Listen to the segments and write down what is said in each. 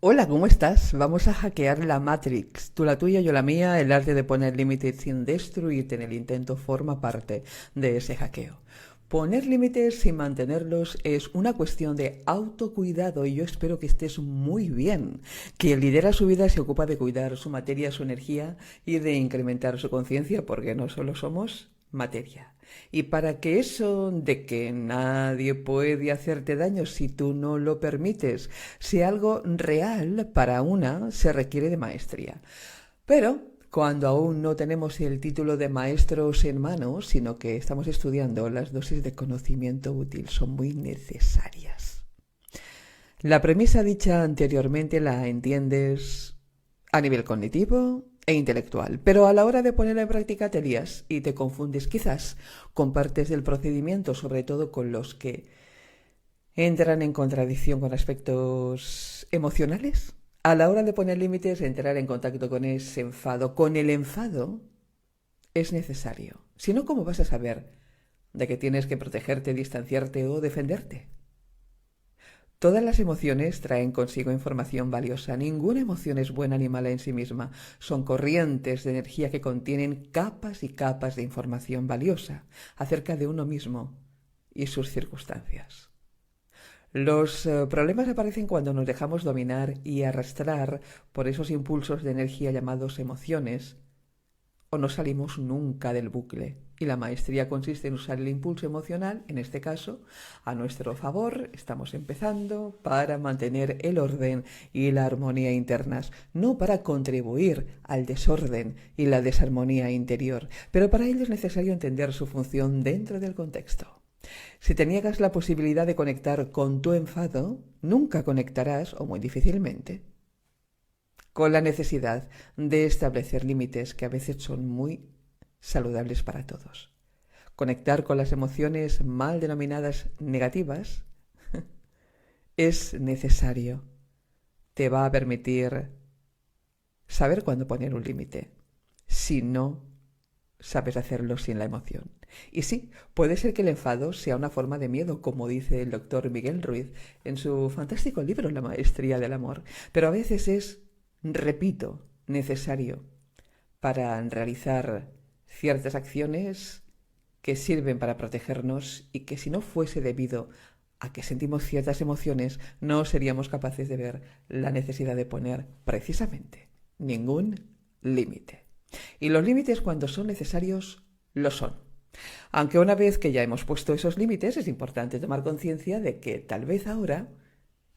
Hola, ¿cómo estás? Vamos a hackear la Matrix. Tú la tuya, yo la mía. El arte de poner límites sin destruirte en el intento forma parte de ese hackeo. Poner límites sin mantenerlos es una cuestión de autocuidado y yo espero que estés muy bien. Quien lidera su vida se ocupa de cuidar su materia, su energía y de incrementar su conciencia porque no solo somos materia. Y para que eso de que nadie puede hacerte daño si tú no lo permites sea algo real para una, se requiere de maestría. Pero cuando aún no tenemos el título de maestros en mano, sino que estamos estudiando, las dosis de conocimiento útil son muy necesarias. La premisa dicha anteriormente la entiendes a nivel cognitivo e intelectual, pero a la hora de ponerla en práctica te lías y te confundes quizás con partes del procedimiento, sobre todo con los que entran en contradicción con aspectos emocionales. A la hora de poner límites, entrar en contacto con ese enfado, con el enfado, es necesario. Si no, ¿cómo vas a saber de que tienes que protegerte, distanciarte o defenderte? Todas las emociones traen consigo información valiosa. Ninguna emoción es buena ni mala en sí misma. Son corrientes de energía que contienen capas y capas de información valiosa acerca de uno mismo y sus circunstancias. Los problemas aparecen cuando nos dejamos dominar y arrastrar por esos impulsos de energía llamados emociones o no salimos nunca del bucle. Y la maestría consiste en usar el impulso emocional, en este caso, a nuestro favor. Estamos empezando para mantener el orden y la armonía internas, no para contribuir al desorden y la desarmonía interior, pero para ello es necesario entender su función dentro del contexto. Si te niegas la posibilidad de conectar con tu enfado, nunca conectarás, o muy difícilmente, con la necesidad de establecer límites que a veces son muy saludables para todos. Conectar con las emociones mal denominadas negativas es necesario. Te va a permitir saber cuándo poner un límite. Si no sabes hacerlo sin la emoción. Y sí, puede ser que el enfado sea una forma de miedo, como dice el doctor Miguel Ruiz en su fantástico libro La maestría del amor, pero a veces es, repito, necesario para realizar ciertas acciones que sirven para protegernos y que si no fuese debido a que sentimos ciertas emociones, no seríamos capaces de ver la necesidad de poner precisamente ningún límite. Y los límites cuando son necesarios, lo son. Aunque una vez que ya hemos puesto esos límites, es importante tomar conciencia de que tal vez ahora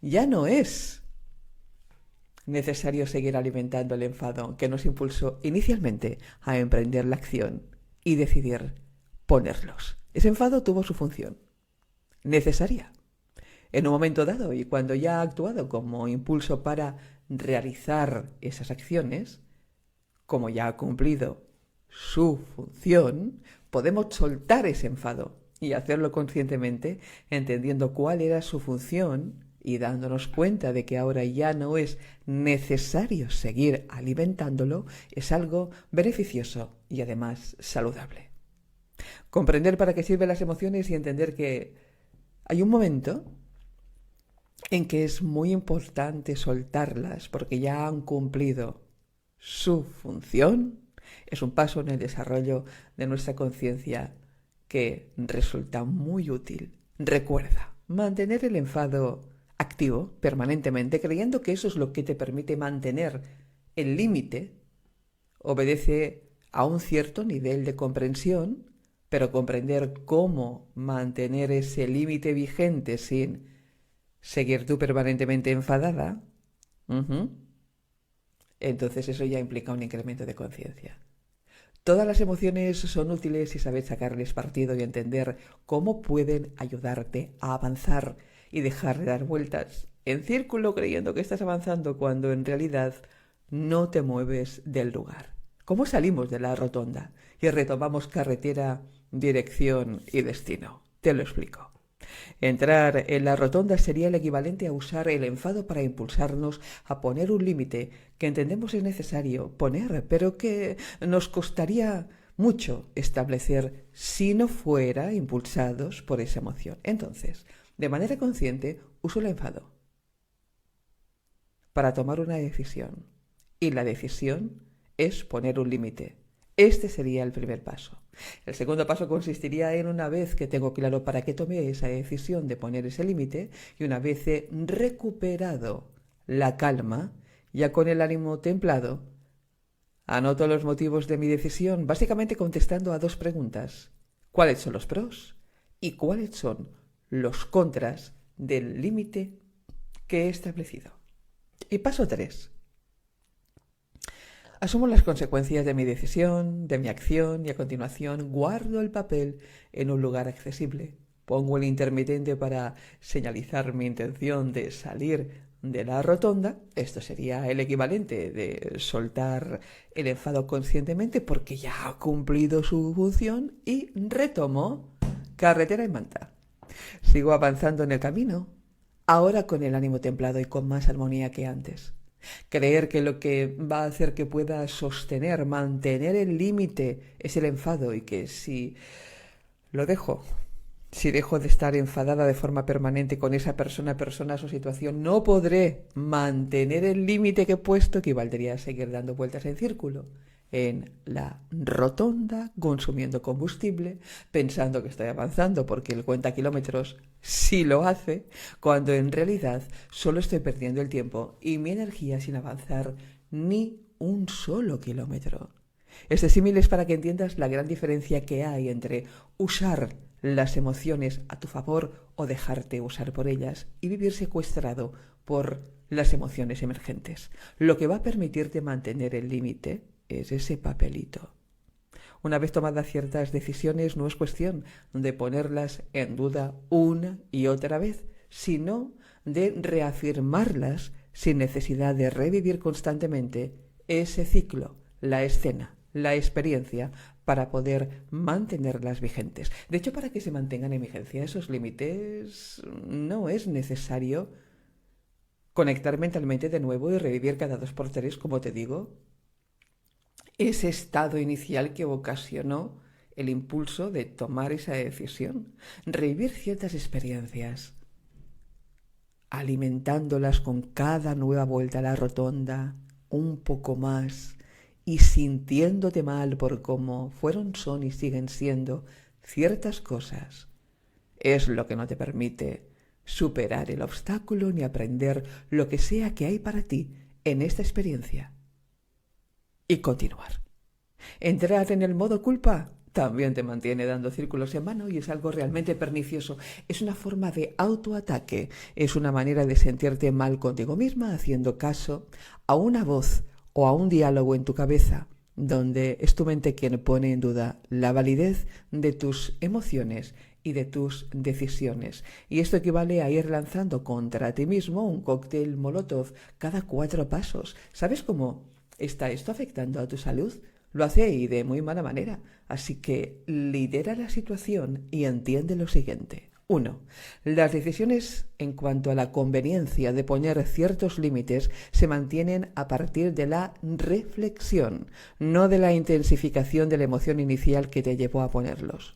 ya no es necesario seguir alimentando el enfado que nos impulsó inicialmente a emprender la acción y decidir ponerlos. Ese enfado tuvo su función necesaria en un momento dado y cuando ya ha actuado como impulso para realizar esas acciones, como ya ha cumplido su función, podemos soltar ese enfado y hacerlo conscientemente, entendiendo cuál era su función y dándonos cuenta de que ahora ya no es necesario seguir alimentándolo, es algo beneficioso y además saludable. Comprender para qué sirven las emociones y entender que hay un momento en que es muy importante soltarlas porque ya han cumplido su función, es un paso en el desarrollo de nuestra conciencia que resulta muy útil. Recuerda, mantener el enfado activo permanentemente, creyendo que eso es lo que te permite mantener el límite, obedece a un cierto nivel de comprensión, pero comprender cómo mantener ese límite vigente sin seguir tú permanentemente enfadada, entonces eso ya implica un incremento de conciencia. Todas las emociones son útiles si sabes sacarles partido y entender cómo pueden ayudarte a avanzar y dejar de dar vueltas en círculo creyendo que estás avanzando cuando en realidad no te mueves del lugar. ¿Cómo salimos de la rotonda y retomamos carretera, dirección y destino? Te lo explico. Entrar en la rotonda sería el equivalente a usar el enfado para impulsarnos a poner un límite que entendemos es necesario poner, pero que nos costaría mucho establecer si no fuera impulsados por esa emoción. Entonces, de manera consciente, uso el enfado para tomar una decisión. Y la decisión es poner un límite. Este sería el primer paso. El segundo paso consistiría en, una vez que tengo claro para qué tomé esa decisión de poner ese límite, y una vez he recuperado la calma, ya con el ánimo templado, anoto los motivos de mi decisión, básicamente contestando a dos preguntas. ¿Cuáles son los pros? ¿Y cuáles son los contras del límite que he establecido? Y paso 3. Asumo las consecuencias de mi decisión, de mi acción, y a continuación guardo el papel en un lugar accesible. Pongo el intermitente para señalizar mi intención de salir de la rotonda. Esto sería el equivalente de soltar el enfado conscientemente porque ya ha cumplido su función, y retomo carretera en manta. Sigo avanzando en el camino, ahora con el ánimo templado y con más armonía que antes. Creer que lo que va a hacer que pueda sostener, mantener el límite es el enfado, y que si dejo de estar enfadada de forma permanente con esa persona o situación, no podré mantener el límite que he puesto, equivaldría a seguir dando vueltas en círculo en la rotonda, consumiendo combustible, pensando que estoy avanzando porque el cuenta kilómetros sí lo hace, cuando en realidad solo estoy perdiendo el tiempo y mi energía sin avanzar ni un solo kilómetro. Este símil es para que entiendas la gran diferencia que hay entre usar las emociones a tu favor o dejarte usar por ellas, y vivir secuestrado por las emociones emergentes. Lo que va a permitirte mantener el límite es ese papelito. Una vez tomadas ciertas decisiones, no es cuestión de ponerlas en duda una y otra vez, sino de reafirmarlas sin necesidad de revivir constantemente ese ciclo, la escena, la experiencia, para poder mantenerlas vigentes. De hecho, para que se mantengan en vigencia esos límites, no es necesario conectar mentalmente de nuevo y revivir cada 2x3, como te digo, ese estado inicial que ocasionó el impulso de tomar esa decisión. Revivir ciertas experiencias, alimentándolas con cada nueva vuelta a la rotonda, un poco más, y sintiéndote mal por cómo fueron, son y siguen siendo ciertas cosas, es lo que no te permite superar el obstáculo ni aprender lo que sea que hay para ti en esta experiencia. Y continuar. Entrar en el modo culpa también te mantiene dando círculos en vano y es algo realmente pernicioso. Es una forma de autoataque, es una manera de sentirte mal contigo misma, haciendo caso a una voz o a un diálogo en tu cabeza, donde es tu mente quien pone en duda la validez de tus emociones y de tus decisiones. Y esto equivale a ir lanzando contra ti mismo un cóctel Molotov cada 4 pasos. ¿Sabes cómo está esto afectando a tu salud? Lo hace y de muy mala manera. Así que lidera la situación y entiende lo siguiente. 1. Las decisiones en cuanto a la conveniencia de poner ciertos límites se mantienen a partir de la reflexión, no de la intensificación de la emoción inicial que te llevó a ponerlos.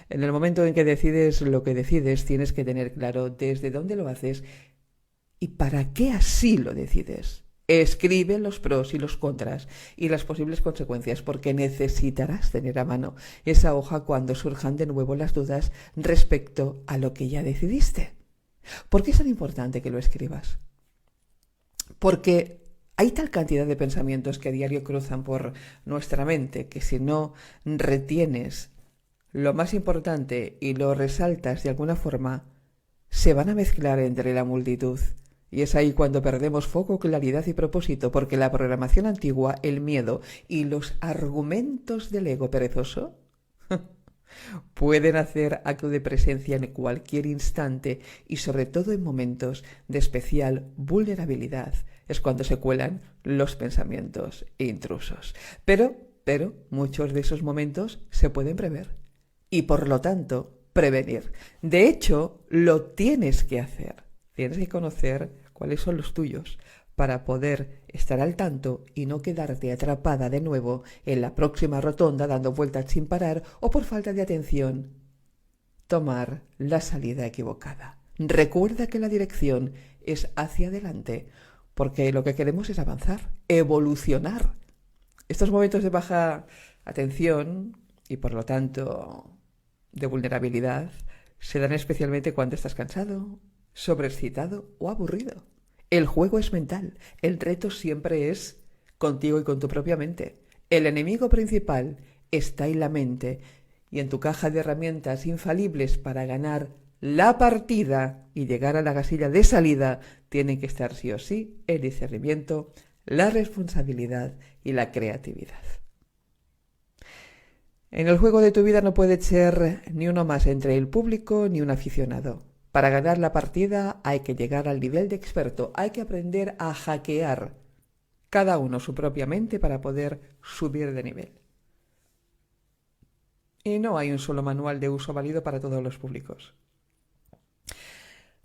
En el momento en que decides lo que decides, tienes que tener claro desde dónde lo haces y para qué así lo decides. Escribe los pros y los contras y las posibles consecuencias, porque necesitarás tener a mano esa hoja cuando surjan de nuevo las dudas respecto a lo que ya decidiste. ¿Por qué es tan importante que lo escribas? Porque hay tal cantidad de pensamientos que a diario cruzan por nuestra mente que si no retienes lo más importante y lo resaltas de alguna forma, se van a mezclar entre la multitud. Y es ahí cuando perdemos foco, claridad y propósito, porque la programación antigua, el miedo y los argumentos del ego perezoso pueden hacer acto de presencia en cualquier instante y sobre todo en momentos de especial vulnerabilidad. Es cuando se cuelan los pensamientos intrusos. Pero muchos de esos momentos se pueden prever y por lo tanto prevenir. De hecho, lo tienes que hacer. Tienes que conocer cuáles son los tuyos para poder estar al tanto y no quedarte atrapada de nuevo en la próxima rotonda dando vueltas sin parar o por falta de atención tomar la salida equivocada. Recuerda que la dirección es hacia adelante porque lo que queremos es avanzar, evolucionar. Estos momentos de baja atención y por lo tanto de vulnerabilidad se dan especialmente cuando estás cansado, sobreexcitado o aburrido. El juego es mental, el reto siempre es contigo y con tu propia mente. El enemigo principal está en la mente y en tu caja de herramientas infalibles para ganar la partida y llegar a la casilla de salida tienen que estar sí o sí el discernimiento, la responsabilidad y la creatividad. En el juego de tu vida no puede ser ni uno más entre el público ni un aficionado. Para ganar la partida hay que llegar al nivel de experto, hay que aprender a hackear cada uno su propia mente para poder subir de nivel. Y no hay un solo manual de uso válido para todos los públicos.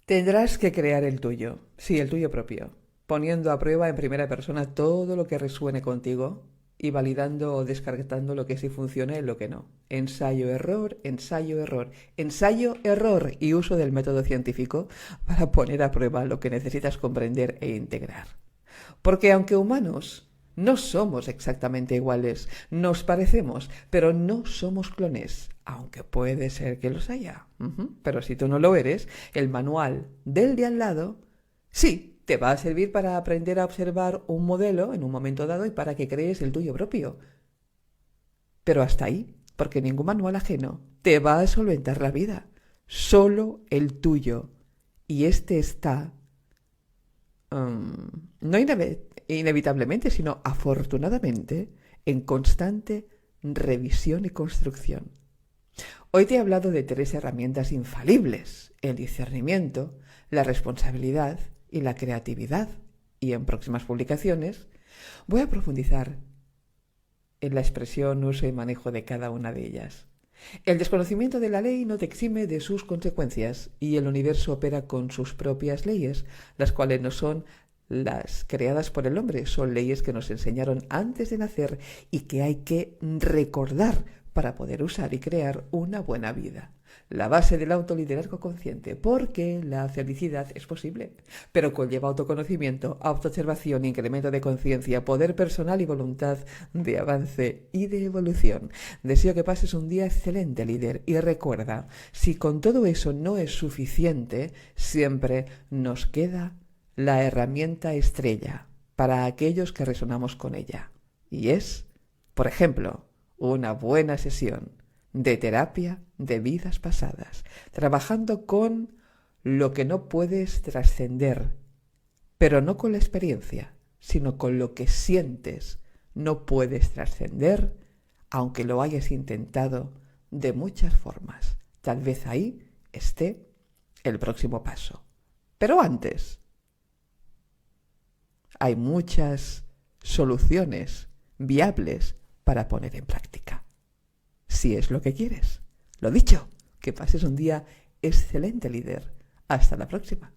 Tendrás que crear el tuyo, sí, el tuyo propio, poniendo a prueba en primera persona todo lo que resuene contigo y validando o descartando lo que sí funciona y lo que no. Ensayo, error, ensayo, error. Ensayo, error y uso del método científico para poner a prueba lo que necesitas comprender e integrar. Porque aunque humanos, no somos exactamente iguales, nos parecemos, pero no somos clones, aunque puede ser que los haya. Pero si tú no lo eres, el manual del de al lado, sí, te va a servir para aprender a observar un modelo en un momento dado y para que crees el tuyo propio. Pero hasta ahí, porque ningún manual ajeno te va a solventar la vida, solo el tuyo. Y este está, no inevitablemente, sino afortunadamente, en constante revisión y construcción. Hoy te he hablado de 3 herramientas infalibles: el discernimiento, la responsabilidad y la creatividad. Y en próximas publicaciones voy a profundizar en la expresión, uso y manejo de cada una de ellas. El desconocimiento de la ley no te exime de sus consecuencias y el universo opera con sus propias leyes, las cuales no son las creadas por el hombre, son leyes que nos enseñaron antes de nacer y que hay que recordar para poder usar y crear una buena vida. La base del autoliderazgo consciente, porque la felicidad es posible, pero conlleva autoconocimiento, autoobservación, incremento de conciencia, poder personal y voluntad de avance y de evolución. Deseo que pases un día excelente, líder, y recuerda, si con todo eso no es suficiente, siempre nos queda la herramienta estrella para aquellos que resonamos con ella. Y es, por ejemplo, una buena sesión de terapia de vidas pasadas, trabajando con lo que no puedes trascender, pero no con la experiencia, sino con lo que sientes. No puedes trascender, aunque lo hayas intentado de muchas formas. Tal vez ahí esté el próximo paso. Pero antes, hay muchas soluciones viables para poner en práctica, si es lo que quieres. Lo dicho, que pases un día excelente, líder. Hasta la próxima.